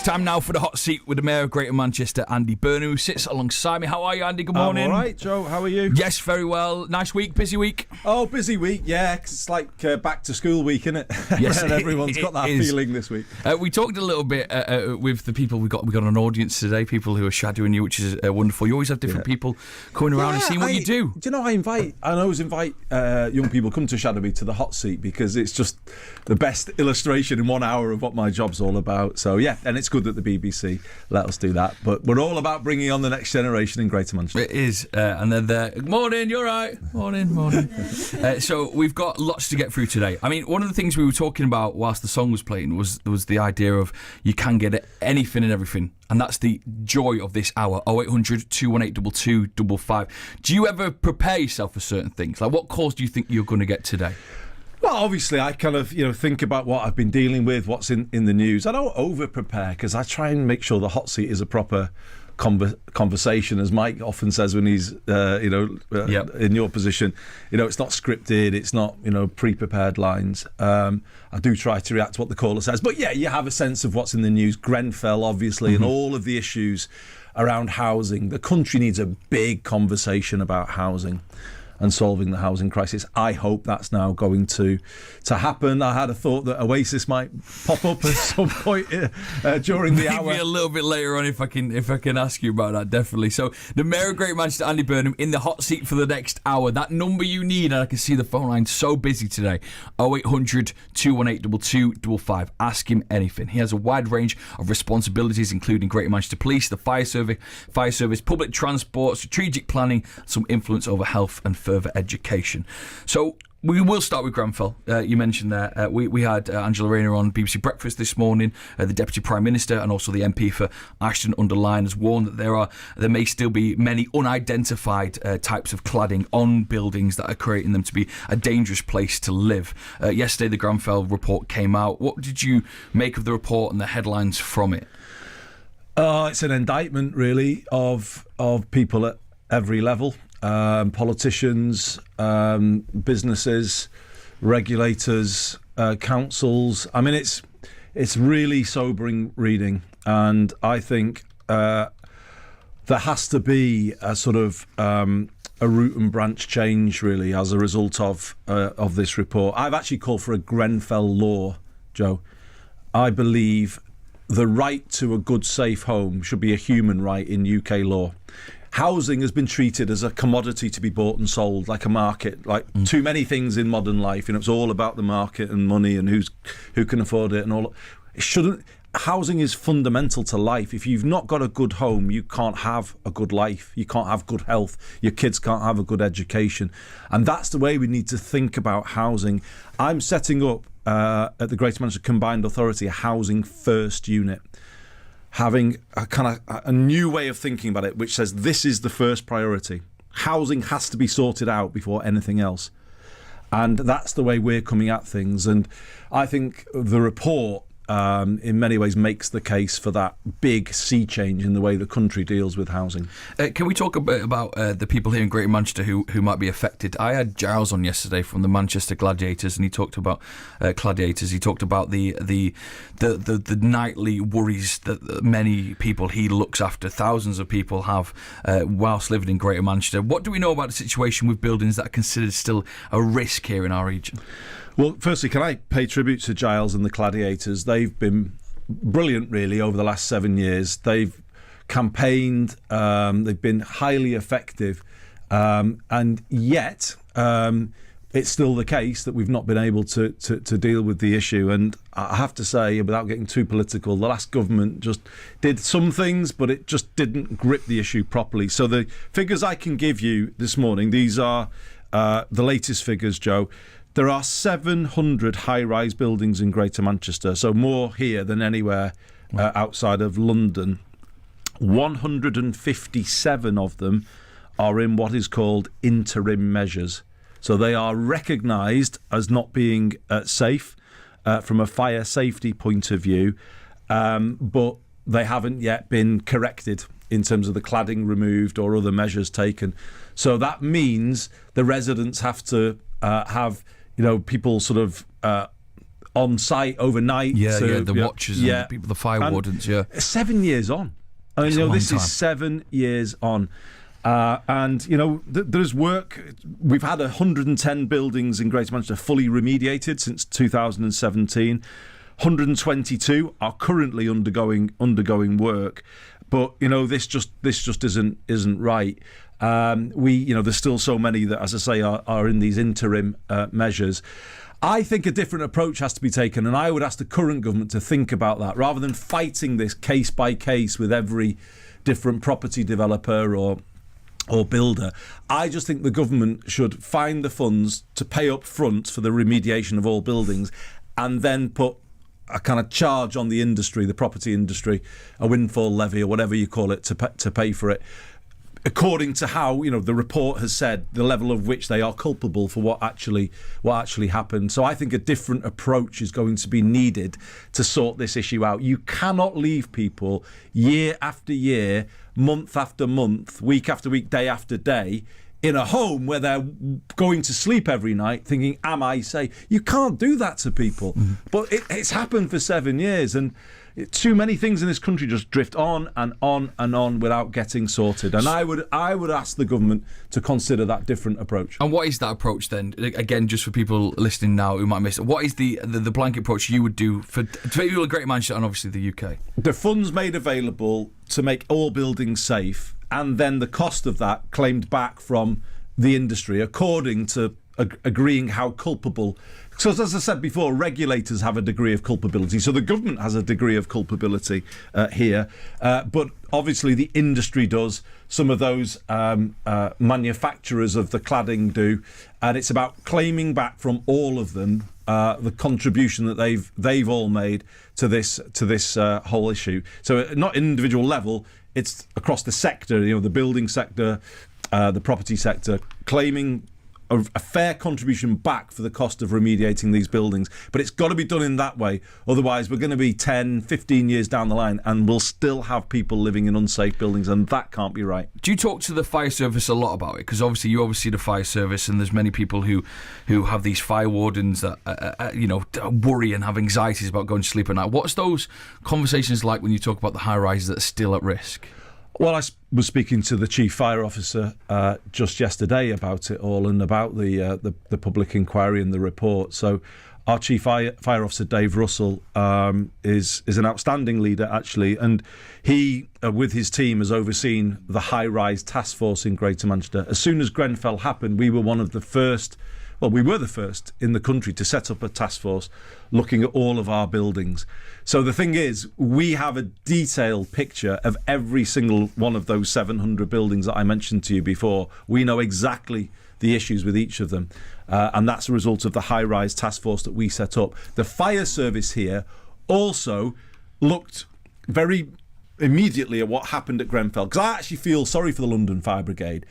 time now for the hot seat with the Mayor of Greater Manchester, Andy Burnham, who sits alongside me. How are you, Andy? Good morning. I'm all right, Joe. How are you? Yes, very well. Nice week, busy week? Oh, busy week, yeah. 'Cause it's like back to school week, isn't it? Yes, and everyone's got that feeling this week. We talked a little bit with the people we got an audience today, people who are shadowing you, which is wonderful. You always have different people coming around and seeing what you do. Do you know, I always invite young people come to shadow me to the hot seat because it's just the best illustration in 1 hour of what my job's all about. So, yeah, and it's good that the BBC let us do that. But we're all about bringing on the next generation in Greater Manchester. It is. And then good morning, you're right. Morning. So we've got lots to get through today. I mean, one of the things we were talking about whilst the song was playing was the idea of you can get anything and everything. And that's the joy of this hour. 0800 218 2255. Do you ever prepare yourself for certain things? Like, what calls do you think you're going to get today? Well, obviously, I kind of think about what I've been dealing with, what's in the news. I don't over-prepare because I try and make sure the hot seat is a proper conversation, as Mike often says when he's in your position. It's not scripted, it's not pre-prepared lines. I do try to react to what the caller says, but yeah, you have a sense of what's in the news. Grenfell, obviously, and all of the issues around housing. The country needs a big conversation about housing and solving the housing crisis. I hope that's now going to happen. I had a thought that Oasis might pop up at some point during the hour. Maybe a little bit later on if I can ask you about that, definitely. So the Mayor of Greater Manchester, Andy Burnham, in the hot seat for the next hour. That number you need, and I can see the phone line so busy today, 0800 218 2255. Ask him anything. He has a wide range of responsibilities, including Greater Manchester Police, the fire service, public transport, strategic planning, some influence over health and further education. So we will start with Grenfell. You mentioned there. We had Angela Rayner on BBC Breakfast this morning. The Deputy Prime Minister and also the MP for Ashton-under-Lyne has warned that there may still be many unidentified types of cladding on buildings that are creating them to be a dangerous place to live. Yesterday, the Grenfell report came out. What did you make of the report and the headlines from it? It's an indictment, really, of people at every level. Politicians, businesses, regulators, councils. I mean, it's really sobering reading, and I think there has to be a sort of a root and branch change, really, as a result of this report. I've actually called for a Grenfell law, Joe. I believe the right to a good, safe home should be a human right in UK law. Housing has been treated as a commodity to be bought and sold, like a market, like too many things in modern life. It's all about the market and money and who can afford it and all. It shouldn't. Housing is fundamental to life. If you've not got a good home, you can't have a good life. You can't have good health. Your kids can't have a good education. And that's the way we need to think about housing. I'm setting up at the Greater Manchester Combined Authority a housing first unit, having a new way of thinking about it, which says this is the first priority. Housing has to be sorted out before anything else. And that's the way we're coming at things. And I think the report, in many ways, makes the case for that big sea change in the way the country deals with housing. Can we talk a bit about the people here in Greater Manchester who might be affected? I had Giles on yesterday from the Manchester Gladiators, and he talked about Gladiators. He talked about the nightly worries that many people he looks after, thousands of people have whilst living in Greater Manchester. What do we know about the situation with buildings that are considered still a risk here in our region? Well, firstly, can I pay tribute to Giles and the Gladiators? They've been brilliant, really, over the last 7 years. They've campaigned, they've been highly effective, and yet it's still the case that we've not been able to deal with the issue. And I have to say, without getting too political, the last government just did some things, but it just didn't grip the issue properly. So the figures I can give you this morning, these are the latest figures, Joe. There are 700 high-rise buildings in Greater Manchester, so more here than anywhere outside of London. 157 of them are in what is called interim measures. So they are recognised as not being safe from a fire safety point of view, but they haven't yet been corrected in terms of the cladding removed or other measures taken. So that means the residents have to have people sort of on site overnight. The watchers and the people, the fire wardens. 7 years on. And this is 7 years on. There's work. We've had 110 buildings in Greater Manchester fully remediated since 2017. 122 are currently undergoing work, but this just isn't right. There's still so many that, as I say, are in these interim measures. I think a different approach has to be taken, and I would ask the current government to think about that rather than fighting this case by case with every different property developer or builder. I just think the government should find the funds to pay up front for the remediation of all buildings, and then put a kind of charge on the industry, the property industry, a windfall levy or whatever you call it, to pay for it, according to how the report has said the level of which they are culpable for what actually happened. So I think a different approach is going to be needed to sort this issue out. You cannot leave people year after year, month after month, week after week, day after day in a home where they're going to sleep every night thinking, am I safe? You can't do that to people. Mm-hmm. But it's happened for 7 years, and too many things in this country just drift on and on and on without getting sorted. And I would ask the government to consider that different approach. And what is that approach then? Again, just for people listening now who might miss it, what is the blanket approach you would do for people in Greater Manchester and obviously the UK? The funds made available to make all buildings safe, and then the cost of that claimed back from the industry according to agreeing how culpable. So as I said before, regulators have a degree of culpability. So the government has a degree of culpability here. But obviously the industry does. Some of those manufacturers of the cladding do. And it's about claiming back from all of them the contribution that they've all made to this whole issue. So not individual level, it's across the sector, the building sector, the property sector, claiming a fair contribution back for the cost of remediating these buildings. But it's got to be done in that way. Otherwise, we're going to be 10, 15 years down the line and we'll still have people living in unsafe buildings, and that can't be right. Do you talk to the fire service a lot about it? Because obviously you oversee the fire service, and there's many people who have these fire wardens that worry and have anxieties about going to sleep at night. What's those conversations like when you talk about the high-rises that are still at risk? Well, I was speaking to the chief fire officer just yesterday about it all, and about the public inquiry and the report. So our chief fire officer, Dave Russell, is an outstanding leader, actually, and he, with his team, has overseen the high-rise task force in Greater Manchester. As soon as Grenfell happened, we were the first in the country to set up a task force looking at all of our buildings. So the thing is, we have a detailed picture of every single one of those 700 buildings that I mentioned to you before. We know exactly the issues with each of them. And that's a result of the high-rise task force that we set up. The fire service here also looked very immediately at what happened at Grenfell, because I actually feel sorry for the London Fire Brigade.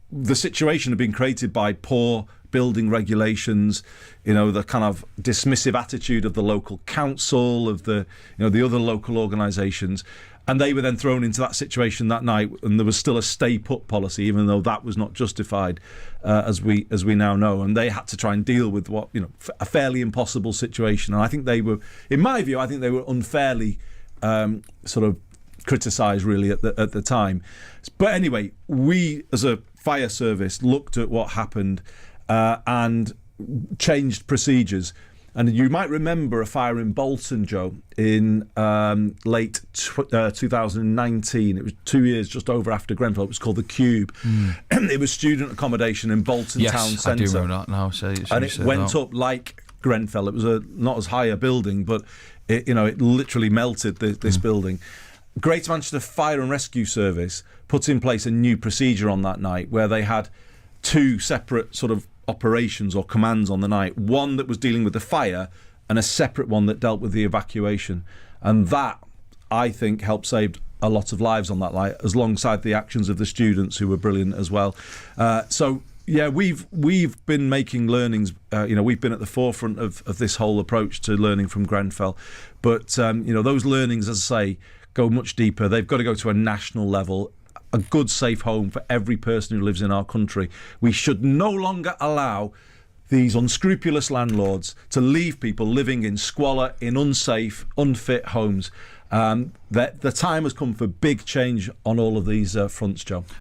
The situation had been created by poor building regulations, the kind of dismissive attitude of the local council, of the other local organisations, and they were then thrown into that situation that night, and there was still a stay put policy, even though that was not justified, as we now know, and they had to try and deal with what a fairly impossible situation. And I think they were, in my view, unfairly sort of criticised really at the time. But anyway, we as a fire service looked at what happened and changed procedures. And you might remember a fire in Bolton, Joe, in late 2019. It was 2 years just over after Grenfell. It was called the Cube. It was student accommodation in Bolton town centre. Yes, I do remember that now. And it went up like Grenfell. It was not as high a building, but it literally melted this building. Greater Manchester Fire and Rescue Service put in place a new procedure on that night, where they had two separate sort of operations or commands on the night. One that was dealing with the fire, and a separate one that dealt with the evacuation. And that, I think, helped save a lot of lives on that night, alongside the actions of the students, who were brilliant as well. Yeah, we've been making learnings. We've been at the forefront of this whole approach to learning from Grenfell. But those learnings, as I say, go much deeper. They've got to go to a national level. A good, safe home for every person who lives in our country. We should no longer allow these unscrupulous landlords to leave people living in squalor, in unsafe, unfit homes. That the time has come for big change on all of these fronts, Joe.